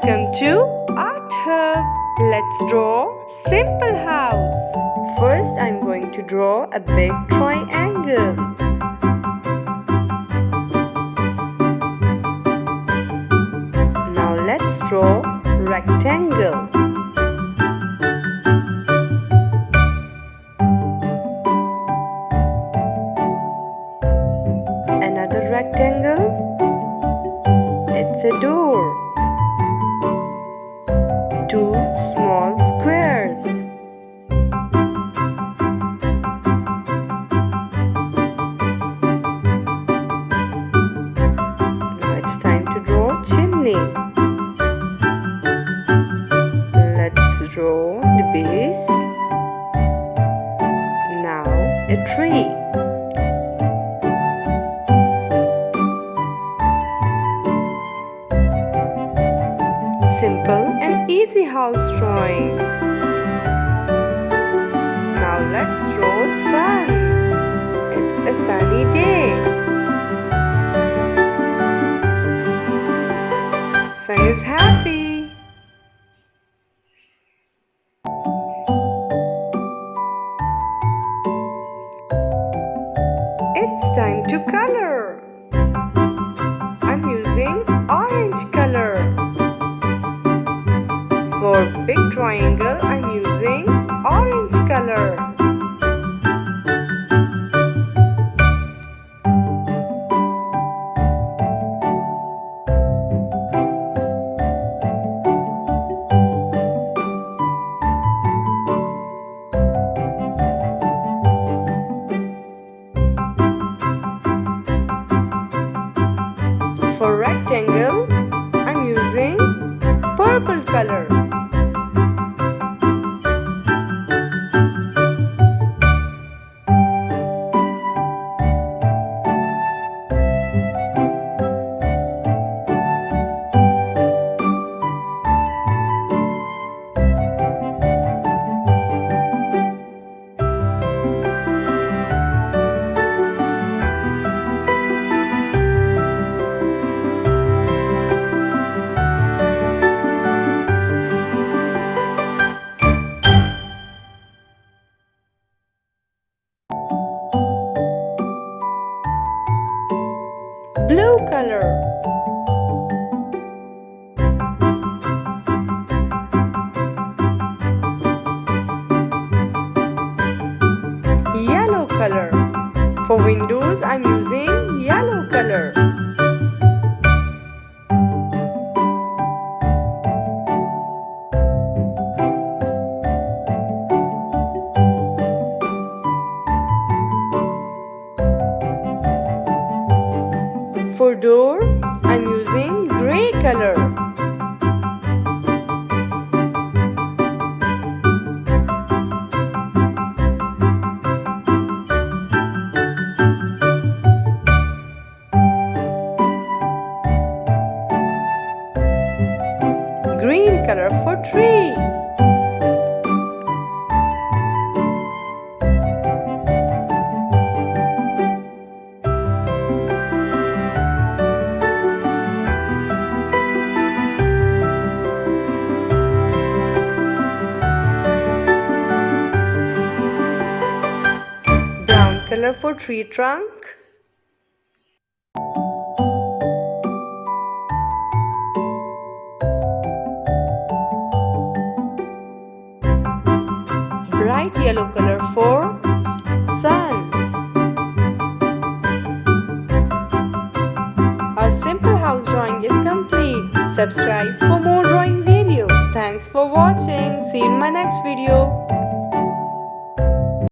Welcome to Art Hub. Let's draw simple house. First I'm going to draw a big triangle. Now let's draw rectangle. Another rectangle. It's a door. Two small squares. Now it's time to draw chimney. Let's draw the base. Now a tree. Simple and easy house drawing. Now let's draw sun. It's a sunny day. Sun is happy. It's time to color. I'm using orange color. For big triangle, I'm using orange color. For rectangle, I'm using purple color. Blue color. Yellow color. For windows, I'm using yellow color. For door, I'm using gray color. Green color for tree. Color for tree trunk. Bright yellow color for sun. Our simple house drawing is complete. Subscribe for more drawing videos. Thanks for watching. See you in my next video.